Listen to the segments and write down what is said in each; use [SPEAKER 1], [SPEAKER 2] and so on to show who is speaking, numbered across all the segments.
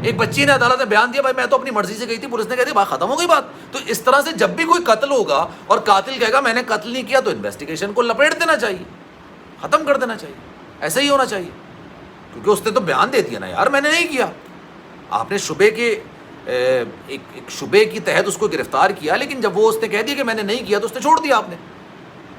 [SPEAKER 1] ایک بچی نے عدالت میں بیان دیا بھائی میں تو اپنی مرضی سے گئی تھی, پولیس نے کہہ دیا بھائی ختم ہو گئی بات. تو اس طرح سے جب بھی کوئی قتل ہوگا اور قاتل کہے گا میں نے قتل نہیں کیا, تو انویسٹیگیشن کو لپیٹ دینا چاہیے, ختم کر دینا چاہیے, ایسا ہی ہونا چاہیے. کیونکہ اس نے تو بیان دے دیا نا یار میں نے نہیں کیا. آپ نے شبے کے ایک شبے کی تحت اس کو گرفتار کیا, لیکن جب وہ اس نے کہہ دیا کہ میں نے نہیں کیا تو اس نے چھوڑ دیا آپ نے.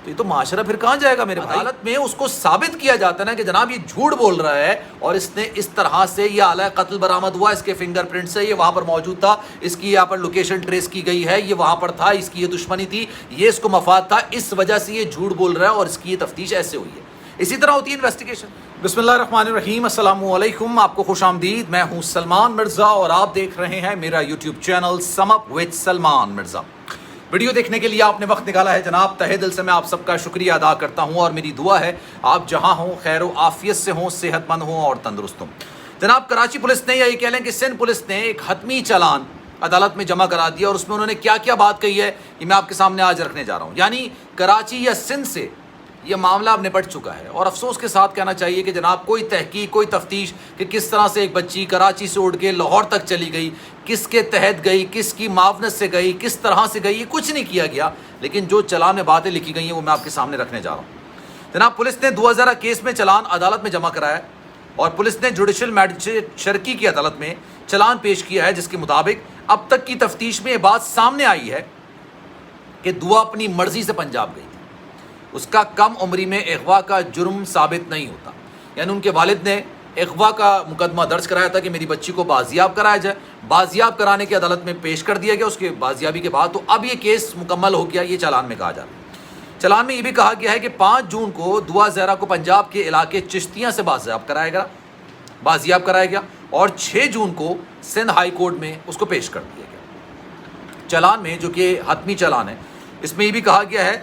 [SPEAKER 1] تو یہ تو معاشرہ پھر کہاں جائے گا میرے بھائی؟ عدالت میں اس کو ثابت کیا جاتا ہے نا کہ جناب یہ جھوٹ بول رہا ہے اور اس نے اس طرح سے یہ آلہ قتل برآمد ہوا, اس کے فنگر پرنٹس ہے, یہ وہاں پر موجود تھا, اس کی یہاں پر لوکیشن ٹریس کی گئی ہے, یہ وہاں پر تھا, اس کی یہ دشمنی تھی, یہ اس کو مفاد تھا, اس وجہ سے یہ جھوٹ بول رہا ہے اور اس کی یہ تفتیش ایسے ہوئی ہے. اسی طرح ہوتی ہے انویسٹیگیشن. بسم اللہ الرحمن الرحیم. السلام علیکم, آپ کو خوش آمدید. میں ہوں سلمان مرزا اور آپ دیکھ رہے ہیں میرا YouTube channel some up with Salman Mirza. Video دیکھنے کے لیے آپ نے وقت نکالا ہے جناب, تہہ دل سے میں آپ سب کا شکریہ ادا کرتا ہوں اور میری دعا ہے آپ جہاں ہوں خیر و عافیت سے ہوں, صحت مند ہوں اور تندرست ہوں. جناب کراچی پولیس نے یا یہ کہہ لیں کہ سندھ پولیس نے ایک حتمی چالان عدالت میں جمع کرا دیا اور اس میں انہوں نے کیا کیا بات کہی ہے یہ میں آپ کے سامنے آج رکھنے جا رہا ہوں. یعنی کراچی یا سندھ سے یہ معاملہ اب نپٹ چکا ہے اور افسوس کے ساتھ کہنا چاہیے کہ جناب کوئی تحقیق کوئی تفتیش کہ کس طرح سے ایک بچی کراچی سے اٹھ کے لاہور تک چلی گئی, کس کے تحت گئی, کس کی معاونت سے گئی, کس طرح سے گئی, یہ کچھ نہیں کیا گیا. لیکن جو چلان میں باتیں لکھی گئی ہیں وہ میں آپ کے سامنے رکھنے جا رہا ہوں. جناب پولیس نے 2000 کیس میں چلان عدالت میں جمع کرایا اور پولیس نے جوڈیشل میجسٹریٹ شرکی کی عدالت میں چلان پیش کیا ہے, جس کے مطابق اب تک کی تفتیش میں یہ بات سامنے آئی ہے کہ دعا اپنی مرضی سے پنجاب گئی تھی. اس کا کم عمری میں اغوا کا جرم ثابت نہیں ہوتا. یعنی ان کے والد نے اغوا کا مقدمہ درج کرایا تھا کہ میری بچی کو بازیاب کرایا جائے, بازیاب کرانے کی عدالت میں پیش کر دیا گیا. اس کے بازیابی کے بعد تو اب یہ کیس مکمل ہو گیا, یہ چالان میں کہا جا رہا ہے. چالان میں یہ بھی کہا گیا ہے کہ 5 جون کو دعا زہرا کو پنجاب کے علاقے چشتیاں سے بازیاب کرایا گیا اور 6 جون کو سندھ ہائی کورٹ میں اس کو پیش کر دیا گیا. چالان میں جو کہ حتمی چالان ہے اس میں یہ بھی کہا گیا ہے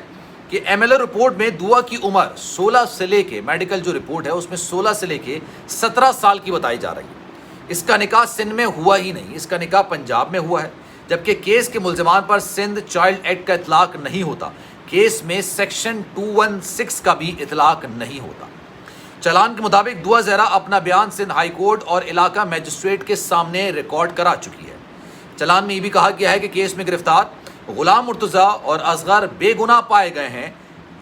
[SPEAKER 1] کہ ایم ایل اے رپورٹ میں دعا کی عمر 16 سے لے کے میڈیکل جو رپورٹ ہے اس میں 16 سے لے کے 17 سال کی بتائی جا رہی ہے. اس کا نکاح سندھ میں ہوا ہی نہیں, اس کا نکاح پنجاب میں ہوا ہے. جبکہ کیس کے ملزمان پر سندھ چائلڈ ایکٹ کا اطلاق نہیں ہوتا, کیس میں سیکشن 216 کا بھی اطلاق نہیں ہوتا. چالان کے مطابق دعا زہرا اپنا بیان سندھ ہائی کورٹ اور علاقہ میجسٹریٹ کے سامنے ریکارڈ کرا چکی ہے. چالان میں یہ بھی کہا گیا ہے کہ کیس میں گرفتار غلام مرتضیٰ اور اصغر بے گناہ پائے گئے ہیں,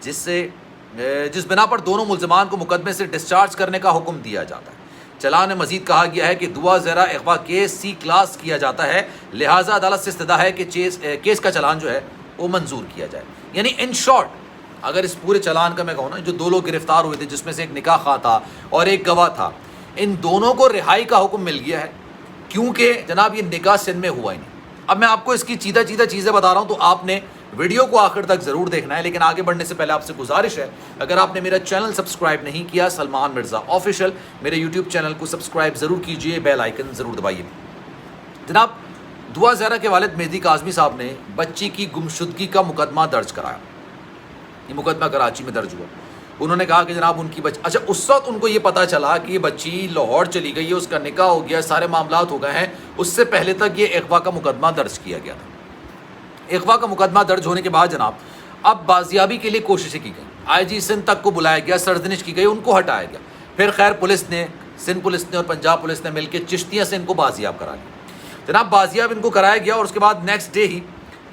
[SPEAKER 1] جس بنا پر دونوں ملزمان کو مقدمے سے ڈسچارج کرنے کا حکم دیا جاتا ہے. چالان میں مزید کہا گیا ہے کہ دعا زہرا اغوا کیس سی کلاس کیا جاتا ہے, لہٰذا عدالت سے استدعا ہے کہ کیس کا چالان جو ہے وہ منظور کیا جائے. یعنی ان شارٹ اگر اس پورے چالان کا میں کہوں نا, جو 2 لوگ گرفتار ہوئے تھے جس میں سے ایک نکاح خواہ تھا اور ایک گواہ تھا, ان دونوں کو رہائی کا حکم مل گیا ہے کیونکہ جناب یہ نکاح سندھ میں ہوا ہی نہیں. اب میں آپ کو اس کی چیدہ چیزیں بتا رہا ہوں تو آپ نے ویڈیو کو آخر تک ضرور دیکھنا ہے. لیکن آگے بڑھنے سے پہلے آپ سے گزارش ہے, اگر آپ نے میرا چینل سبسکرائب نہیں کیا سلمان مرزا آفیشیل, میرے یوٹیوب چینل کو سبسکرائب ضرور کیجئے, بیل آئیکن ضرور دبائیے. جناب دعا زہرا کے والد مہدی کاظمی صاحب نے بچی کی گمشدگی کا مقدمہ درج کرایا. یہ مقدمہ کراچی میں درج ہوا. انہوں نے کہا کہ جناب ان کی اچھا اس وقت ان کو یہ پتا چلا کہ یہ بچی لاہور چلی گئی ہے, اس کا نکاح ہو گیا, سارے معاملات ہو گئے ہیں. اس سے پہلے تک یہ اغوا کا مقدمہ درج کیا گیا تھا. اغوا کا مقدمہ درج ہونے کے بعد جناب اب بازیابی کے لیے کوششیں کی گئی. آئی جی سندھ تک کو بلایا گیا, سرزنش کی گئی, ان کو ہٹایا گیا. پھر خیر پولیس نے, سندھ پولیس نے اور پنجاب پولیس نے مل کے چشتیاں سے ان کو بازیاب کرا لیا. جناب بازیاب ان کو کرایا گیا اور اس کے بعد نیکسٹ ڈے ہی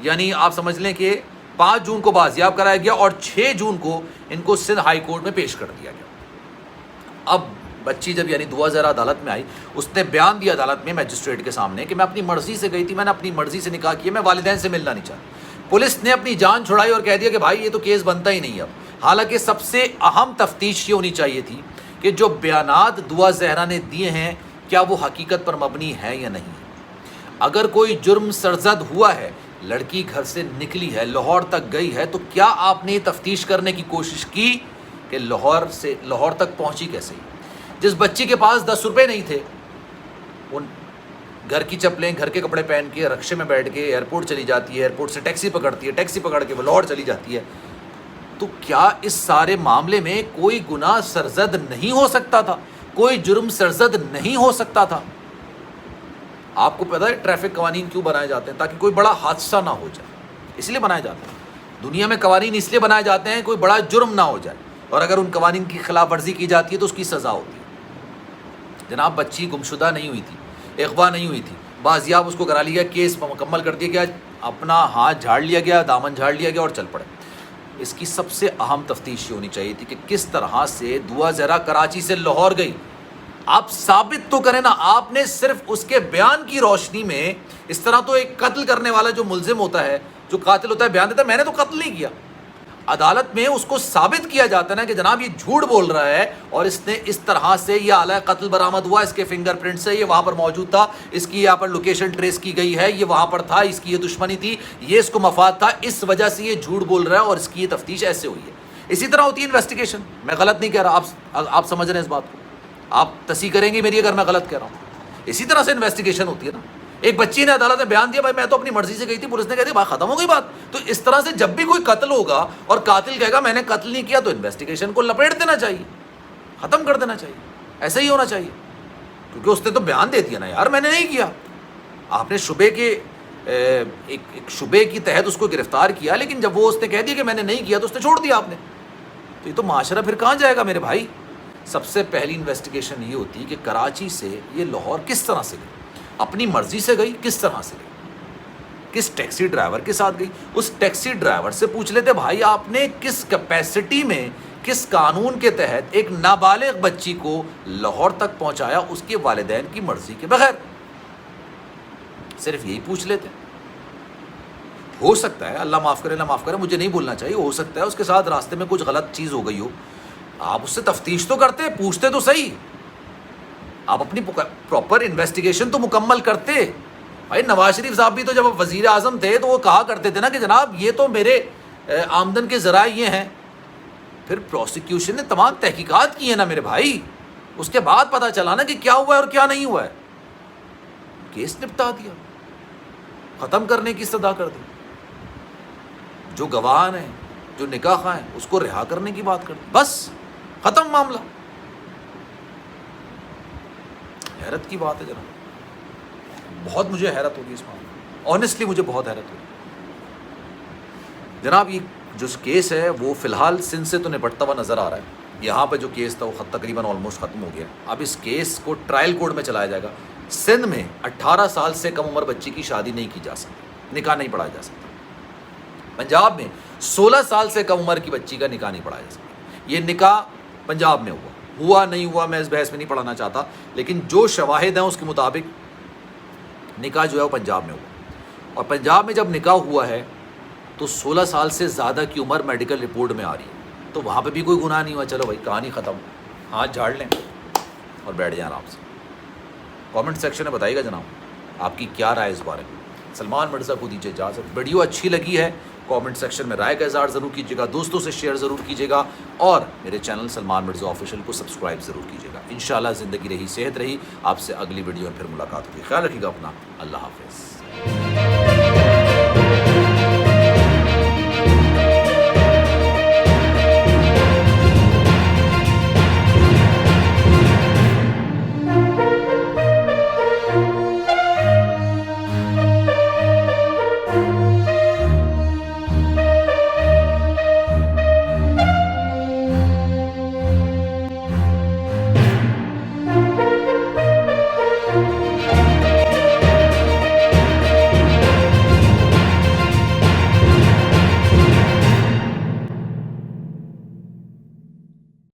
[SPEAKER 1] یعنی آپ سمجھ لیں کہ 5 جون کو بازیاب کرایا گیا اور 6 جون کو ان کو سندھ ہائی کورٹ میں پیش کر دیا گیا. اب بچی جب یعنی دعا زہرا عدالت میں آئی, اس نے بیان دیا عدالت میں میجسٹریٹ کے سامنے کہ میں اپنی مرضی سے گئی تھی, میں نے اپنی مرضی سے نکاح کیا, میں والدین سے ملنا نہیں چاہتا. پولیس نے اپنی جان چھڑائی اور کہہ دیا کہ بھائی یہ تو کیس بنتا ہی نہیں اب. حالانکہ سب سے اہم تفتیش یہ ہونی چاہیے تھی کہ جو بیانات دعا زہرا نے دیے ہیں کیا وہ حقیقت پر مبنی ہے یا نہیں. اگر کوئی جرم سرزد ہوا ہے, لڑکی گھر سے نکلی ہے, لاہور تک گئی ہے, تو کیا آپ نے تفتیش کرنے کی کوشش کی کہ لاہور تک پہنچی کیسے؟ جس بچی کے پاس 10 روپے نہیں تھے, وہ گھر کی چپلیں گھر کے کپڑے پہن کے رکشے میں بیٹھ کے ایئرپورٹ چلی جاتی ہے, ایئرپورٹ سے ٹیکسی پکڑتی ہے, ٹیکسی پکڑ کے وہ لاہور چلی جاتی ہے, تو کیا اس سارے معاملے میں کوئی گناہ سرزد نہیں ہو سکتا تھا, کوئی جرم سرزد نہیں ہو سکتا تھا؟ آپ کو پتہ ہے ٹریفک قوانین کیوں بنائے جاتے ہیں؟ تاکہ کوئی بڑا حادثہ نہ ہو جائے, اس لیے بنائے جاتے ہیں. دنیا میں قوانین اس لیے بنائے جاتے ہیں کوئی بڑا جرم نہ ہو جائے, اور اگر ان قوانین کی خلاف ورزی کی جاتی ہے تو اس کی سزا ہوتی ہے. جناب بچی گمشدہ نہیں ہوئی تھی, اغوا نہیں ہوئی تھی، بازیاب اس کو کرا لیا گیا، کیس مکمل کر دیا گیا، اپنا ہاتھ جھاڑ لیا گیا، دامن جھاڑ لیا گیا اور چل پڑے۔ اس کی سب سے اہم تفتیش یہ ہونی چاہیے تھی کہ کس طرح سے دعا زہرا کراچی سے لاہور گئی۔ آپ ثابت تو کریں نا، آپ نے صرف اس کے بیان کی روشنی میں، اس طرح تو ایک قتل کرنے والا جو ملزم ہوتا ہے، جو قاتل ہوتا ہے، بیان دیتا ہے میں نے تو قتل نہیں کیا، عدالت میں اس کو ثابت کیا جاتا ہے نا کہ جناب یہ جھوٹ بول رہا ہے اور اس نے اس طرح سے یہ آلہ قتل برآمد ہوا، اس کے فنگر پرنٹس ہے، یہ وہاں پر موجود تھا، اس کی یہاں پر لوکیشن ٹریس کی گئی ہے، یہ وہاں پر تھا، اس کی یہ دشمنی تھی، یہ اس کو مفاد تھا، اس وجہ سے یہ جھوٹ بول رہا ہے اور اس کی یہ تفتیش ایسے ہوئی ہے۔ اسی طرح ہوتی ہے انویسٹیگیشن، میں غلط نہیں کہہ رہا، آپ سمجھ رہے ہیں اس بات کو، آپ تصحیح کریں گے میری اگر میں غلط کہہ رہا ہوں۔ اسی طرح سے انویسٹیگیشن ہوتی ہے نا، ایک بچی نے عدالت میں بیان دیا بھائی میں تو اپنی مرضی سے گئی تھی، پولیس نے کہہ دیا بات ختم ہو گئی بات۔ تو اس طرح سے جب بھی کوئی قتل ہوگا اور قاتل کہے گا میں نے قتل نہیں کیا، تو انویسٹیگیشن کو لپیٹ دینا چاہیے، ختم کر دینا چاہیے، ایسا ہی ہونا چاہیے، کیونکہ اس نے تو بیان دے دیا نا یار میں نے نہیں کیا۔ آپ نے شبے کے ایک شبے کی تحت اس کو گرفتار کیا، لیکن جب وہ اس نے کہہ دیا کہ میں نے نہیں کیا تو اس نے چھوڑ دیا آپ نے، تو یہ تو معاشرہ پھر کہاں جائے گا میرے بھائی۔ سب سے پہلی انویسٹیگیشن یہ ہوتی ہے کہ کراچی سے یہ لاہور کس طرح سے گئی، اپنی مرضی سے گئی، کس طرح سے گئی، کس ٹیکسی ڈرائیور کے ساتھ گئی۔ اس ٹیکسی ڈرائیور سے پوچھ لیتے بھائی آپ نے کس کیپیسٹی میں، کس قانون کے تحت ایک نابالغ بچی کو لاہور تک پہنچایا اس کے والدین کی مرضی کے بغیر، صرف یہی پوچھ لیتے۔ ہو سکتا ہے اللہ معاف کرے، اللہ معاف کرے، مجھے نہیں بولنا چاہیے، ہو سکتا ہے اس کے ساتھ راستے میں کچھ غلط چیز ہو گئی ہو، آپ اس سے تفتیش تو کرتے، پوچھتے تو صحیح، آپ اپنی پراپر انویسٹیگیشن تو مکمل کرتے۔ بھائی نواز شریف صاحب بھی تو جب وزیر اعظم تھے تو وہ کہا کرتے تھے نا کہ جناب یہ تو میرے آمدن کے ذرائع یہ ہیں، پھر پروسیکیوشن نے تمام تحقیقات کی ہیں نا میرے بھائی، اس کے بعد پتہ چلا نا کہ کیا ہوا ہے اور کیا نہیں ہوا ہے، کیس نپٹا دیا، ختم کرنے کی صدا کر دی، جو گواہ ہیں، جو نکاح خواہ ہیں اس کو رہا کرنے کی بات کر دی، بس ختم معاملہ۔ حیرت کی بات ہے جناب، بہت مجھے حیرت ہوگی اس معاملے، آنیسٹلی مجھے بہت حیرت ہوگی جناب۔ یہ جو کیس ہے وہ فی الحال سندھ سے تو نپٹتا ہوا نظر آ رہا ہے، یہاں پہ جو کیس تھا وہ تقریباً آلموسٹ ختم ہو گیا، اب اس کیس کو ٹرائل کورٹ میں چلایا جائے گا۔ سندھ میں 18 سال سے کم عمر بچی کی شادی نہیں کی جا سکتی، نکاح نہیں پڑھایا جا سکتا۔ پنجاب میں 16 سال سے کم عمر کی بچی کا نکاح نہیں پڑھایا جا سکتا۔ یہ نکاح پنجاب میں ہوا نہیں ہوا میں اس بحث میں نہیں پڑھانا چاہتا، لیکن جو شواہد ہیں اس کے مطابق نکاح جو ہے وہ پنجاب میں ہوا، اور پنجاب میں جب نکاح ہوا ہے تو 16 سال سے زیادہ کی عمر میڈیکل رپورٹ میں آ رہی ہے، تو وہاں پہ بھی کوئی گناہ نہیں ہوا۔ چلو بھائی کہانی ختم، ہاتھ جھاڑ لیں اور بیٹھ جائیں آرام سے۔ کامنٹ سیکشن میں بتائیے گا جناب آپ کی کیا رائے اس بارے میں۔ سلمان مرزا کو دیجیے اجازت، ویڈیو اچھی لگی ہے کامنٹ سیکشن میں رائے کا اظہار ضرور کیجیے گا، دوستوں سے شیئر ضرور کیجیے گا، اور میرے چینل سلمان مرزا آفیشیل کو سبسکرائب ضرور کیجیے گا۔ انشاءاللہ زندگی رہی، صحت رہی، آپ سے اگلی ویڈیو میں پھر ملاقات ہوگی۔ خیال رکھیے گا اپنا، اللہ حافظ۔